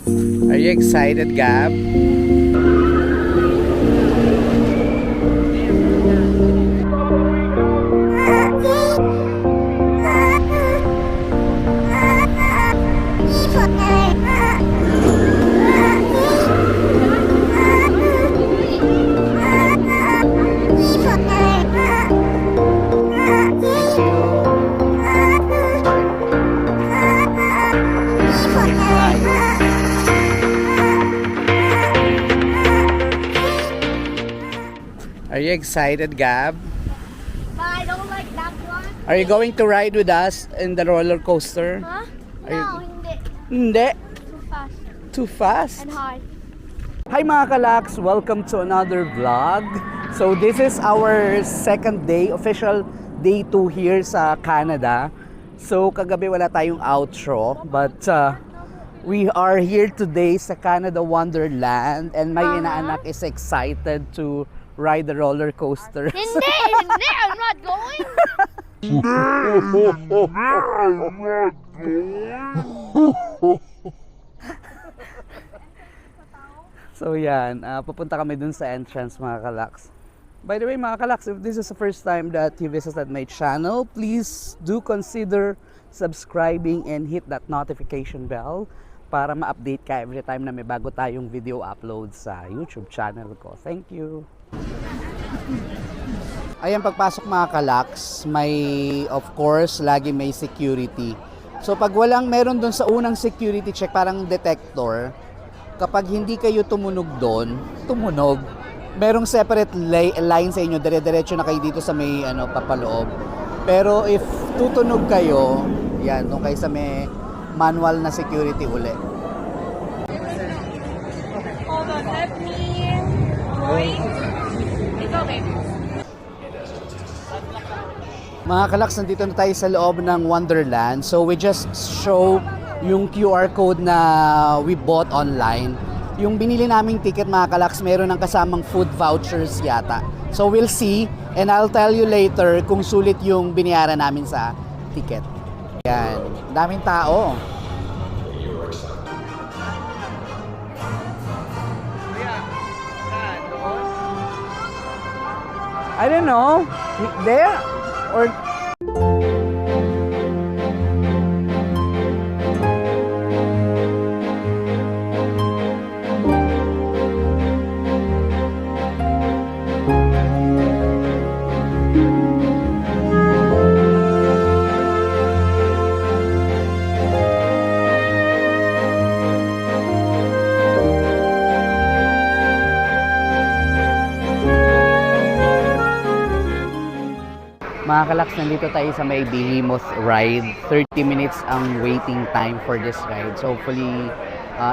Are you excited, Gab? Are you excited, Gab? But I don't like that one. Are you going to ride with us in the roller coaster? Huh? Are you... No, hindi. Hindi. Too fast Too fast. and hard. Hi mga kalaks! Welcome to another vlog. So this is our second day, official day 2 here sa Canada. So kagabi wala tayong outro, but we are here today sa Canada Wonderland, and my inaanak is excited to ride the roller coasters. Hindi, I'm not going. So yan, pupunta kami dun sa entrance mga kalaks. By the way mga kalaks, if this is the first time that you visited my channel, please do consider subscribing and hit that notification bell para ma-update ka every time na may bago tayong video upload sa YouTube channel ko. Thank you! Ayan, pagpasok mga kalaks, may, of course, lagi may security. So pag meron dun sa unang security check, parang detector, kapag hindi kayo tumunog doon, merong separate line sa inyo, dire-diretso na kayo dito sa may papaloob. Pero if tutunog kayo, yan, doon kayo sa may manual na security uli. Hold on, let me join. It's okay. Mga kalaks, nandito na tayo sa loob ng Wonderland. So we just show yung QR code na we bought online. Yung binili naming ticket mga kalaks, meron ng kasamang food vouchers yata. So we'll see, and I'll tell you later kung sulit yung binayaran namin sa ticket. Yan, daming tao. I don't know, there or mga kalaks, nandito tayo sa may Behemoth ride. 30 minutes ang waiting time for this ride. So hopefully,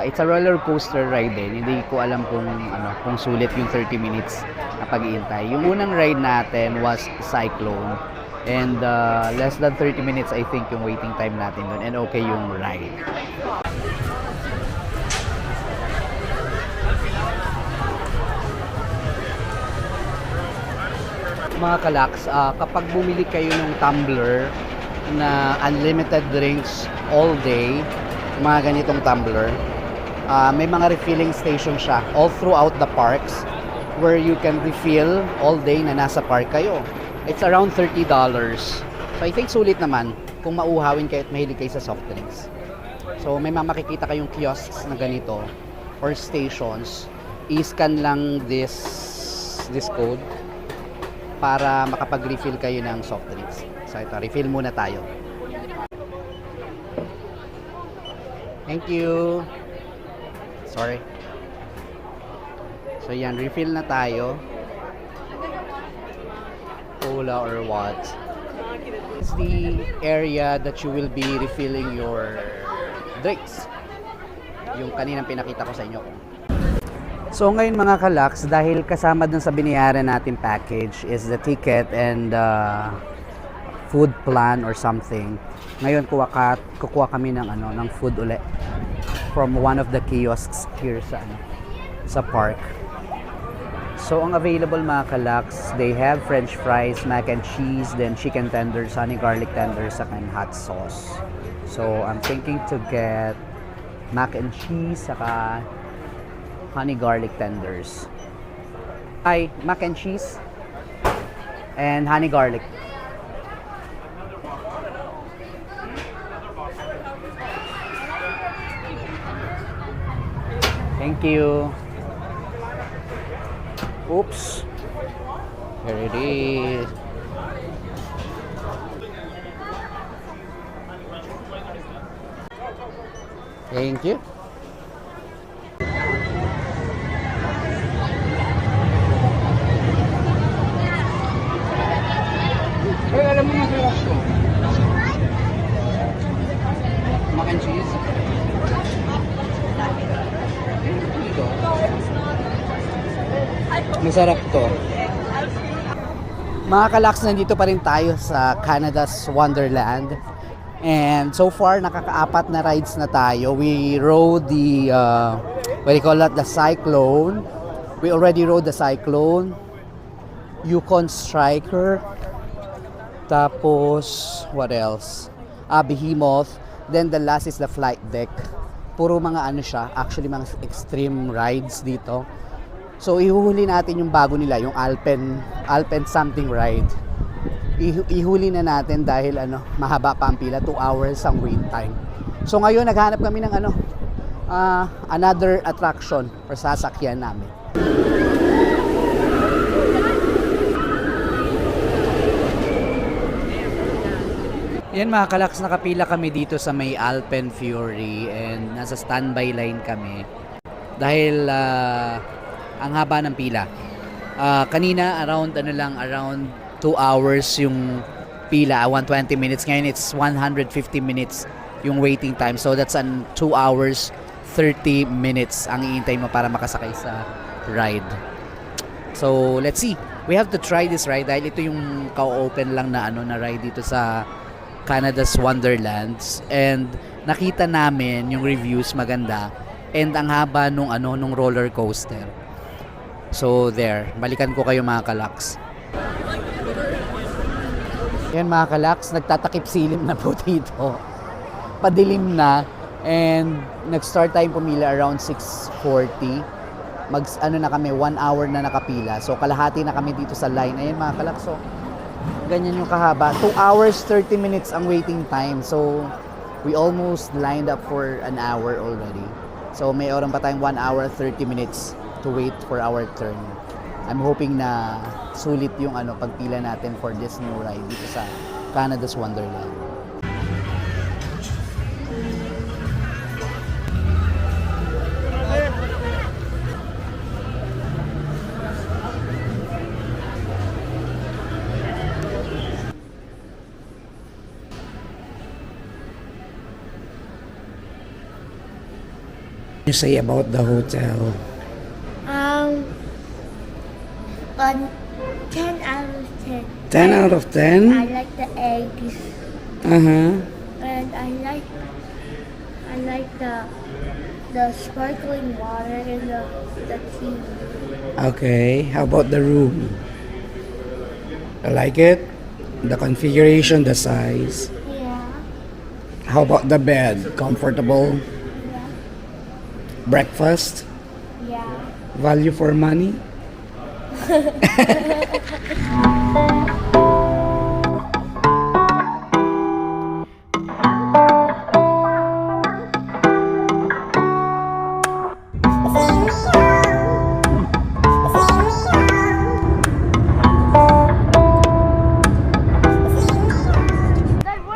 it's a roller coaster ride din. Hindi ko alam kung sulit yung 30 minutes na pag-iintay. Yung unang ride natin was Cyclone. And less than 30 minutes I think yung waiting time natin dun. And okay yung ride. Mga kalaks, kapag bumili kayo ng tumbler na unlimited drinks all day, mga ganitong tumbler, may mga refilling station siya all throughout the parks where you can refill all day na nasa park kayo. It's around $30. So I think sulit naman kung mauhawin kayo at mahilig kayo sa soft drinks. So may makikita kayong kiosks na ganito or stations. I-scan lang this code para makapag-refill kayo ng soft drinks. So ito, refill muna tayo. Thank you. Sorry. So yan, refill na tayo. Cola or what? It's the area that you will be refilling your drinks. Yung kaninang pinakita ko sa inyo. So ngayon mga kalaks, dahil kasama dun sa binayaran natin package is the ticket and food plan or something. Ngayon kukuha kami ng ng food uli from one of the kiosks here sa park. So ang available mga kalaks, they have french fries, mac and cheese, then chicken tenders, honey garlic tenders, and hot sauce. So I'm thinking to get mac and cheese, saka honey garlic tenders. Ay, mac and cheese and honey garlic. Thank you. Oops. Here it is. Thank you. Hey, alam mo yung sauce ko? Mac and cheese. Dito. Masarap to. Mga kalaks, nandito pa rin tayo sa Canada's Wonderland. And so far, nakakaapat na rides na tayo. We rode the, what do you call that? The Cyclone. We already rode the Cyclone. Yukon Striker. Tapos, what else? Behemoth. Then the last is the flight deck. Puro mga ano siya, actually mga extreme rides dito. So, ihuhuli natin yung bago nila, yung Alpen something ride. Ihuli na natin dahil mahaba pa ang pila, 2 hours ang wait time. So ngayon naghanap kami ng another attraction or sasakyan namin. Yan mga kalaks, nakapila kami dito sa may Alpen Fury and nasa standby line kami dahil ang haba ng pila. Kanina around 2 hours yung pila, 120 minutes. Ngayon it's 150 minutes yung waiting time. So that's 2 hours 30 minutes ang iintay mo para makasakay sa ride. So let's see. We have to try this ride dahil ito yung ka-open lang na na ride dito sa Canada's Wonderlands. And nakita namin yung reviews maganda and ang haba nung roller coaster. So there, balikan ko kayo mga kalaks. Yan mga kalaks, nagtatakip silim na po dito. Padilim na and nag-start tayong pumila around 6:40. Na kami, 1 hour na nakapila. So kalahati na kami dito sa line. Ayan mga kalaks, so ganyan yung kahaba. 2 hours 30 minutes ang waiting time. So we almost lined up for an hour already. So may oras pa tayong 1 hour 30 minutes to wait for our turn. I'm hoping na sulit yung pagpila natin for this new ride dito sa Canada's Wonderland. You say about the hotel? 10 out of 10. 10 out of 10? I like the eggs. And I like the sparkling water and the tea. Okay, how about the room? I like it? The configuration, the size? Yeah. How about the bed? Comfortable? Yeah. Breakfast? Yeah. Value for money?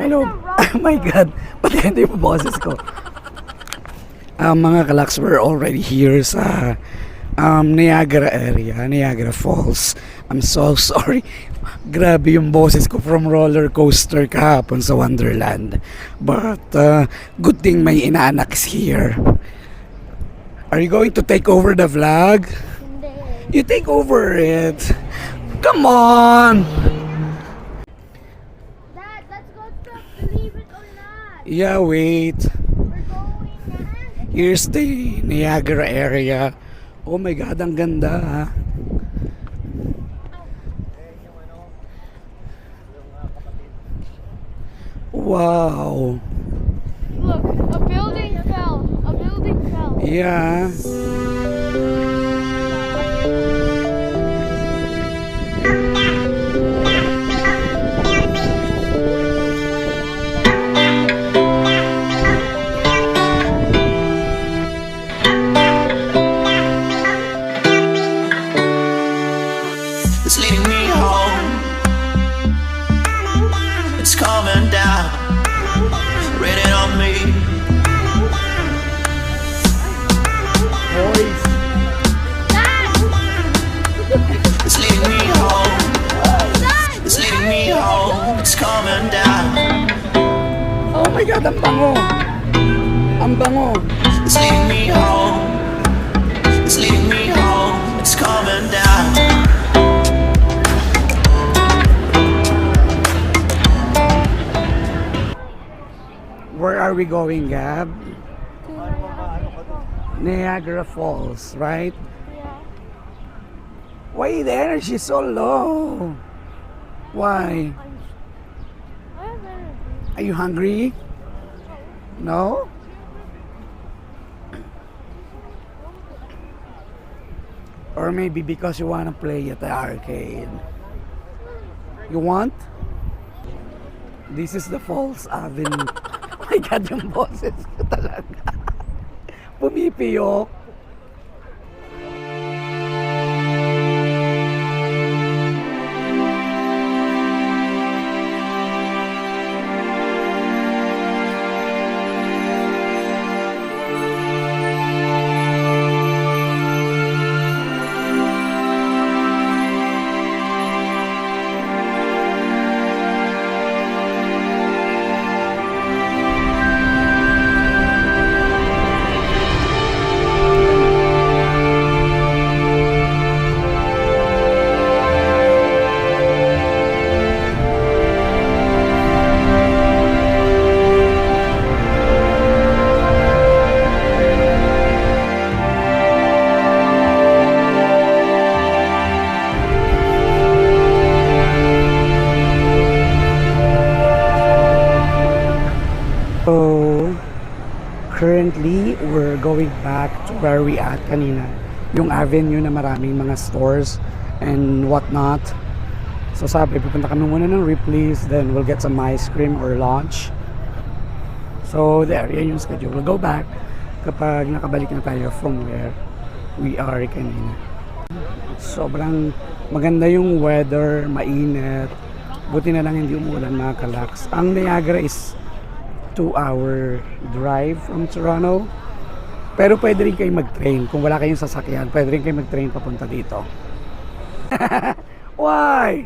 Hello. Oh my God. Pati hindi po boses ko. Mga kalaks, we're already here sa Niagara area, Niagara Falls. I'm so sorry. Grabe yung boses ko from roller coaster kahapon sa Wonderland. But good thing may inaanak is here. Are you going to take over the vlog? You take over it. Come on. Dad, let's go to Believe It or Not. Yeah, wait. We're going now. Here's the Niagara area. Oh my God, ang ganda ha. Wow. Look, a building fell. A building Yeah. It's leading me home. It's coming down, raining on me. It's leading me home. It's leading me home. It's coming down. Oh my God, ang bango! Ang bango! It's leading me home. It's leading me home. It's coming down. Where are we going, Gab? Niagara Falls, right? Yeah. Why the energy so low? Why? Are you hungry? No? Or maybe because you want to play at the arcade. You want? This is the Falls Avenue. Oh my God, yung boses ko talaga. Pumipiyok. So, currently, we're going back to where we at kanina. Yung avenue na maraming mga stores and whatnot. So sabi, pupunta kami muna ng Ripley's, then we'll get some ice cream or lunch. So there, yan yung schedule. We'll go back kapag nakabalik na tayo from where we are kanina. Sobrang maganda yung weather, mainit. Buti na lang hindi umulan, mga kalaks. Ang Niagara is 2-hour drive from Toronto. Pero pwede rin kayo mag-train. Kung wala kayong sasakyan, pwede rin kayo mag-train papunta dito. Why?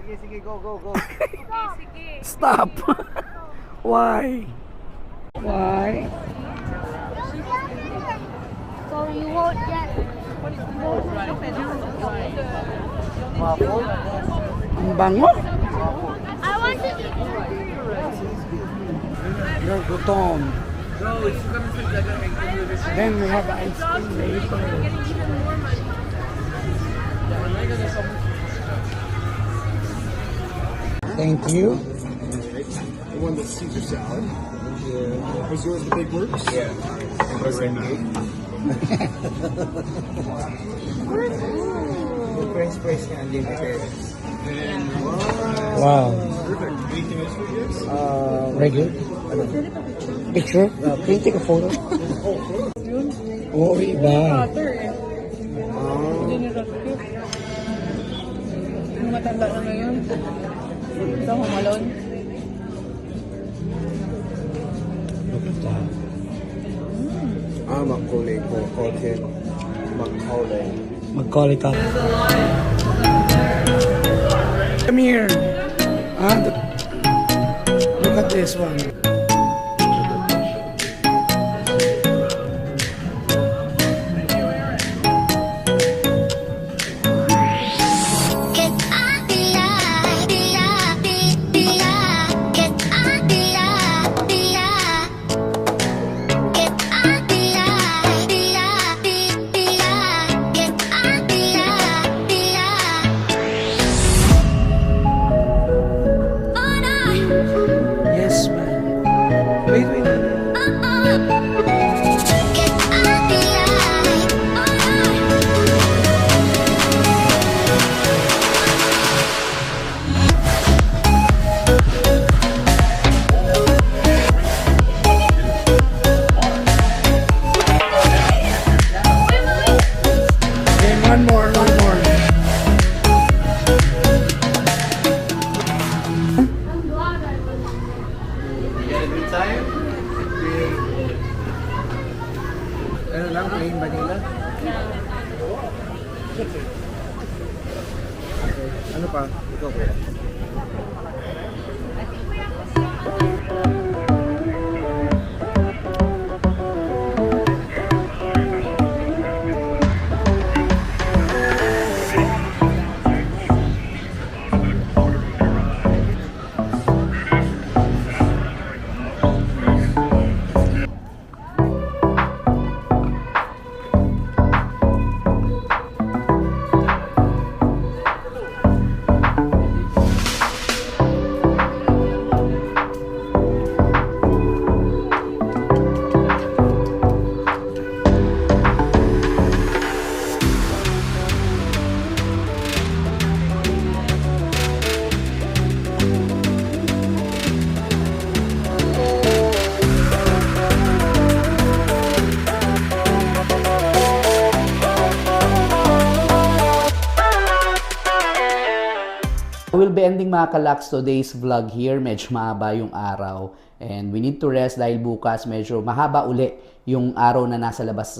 Sige, go. Stop! Why? Why? So you won't get. Ang bango! I want to eat. You're gutom. Then we have ice cream later. Thank you. The one that's Caesar salad. Was yours the big works? Yeah. The French fries na unlimited. Wow. Perfect. Anything else for you guys? Regular. Picture? Can you take a photo? Oo, iba. Yung matanda na ngayon. Sa humalon. Macaulay po. Macaulay. Mag-call it up. Come here. Look at this one. Yes, man. lang, plain vanilla. Okay. Ano pa? Ikaw po. We'll be ending mga kalaks today's vlog here. Medyo mahaba yung araw and we need to rest dahil bukas medyo mahaba uli yung araw na nasa labas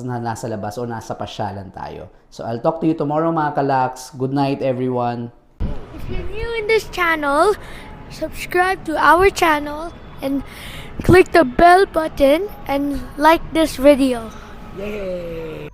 o nasa pasyalan tayo. So I'll talk to you tomorrow mga kalaks. Good night everyone. If you're new in this channel, subscribe to our channel and click the bell button and like this video. Yay!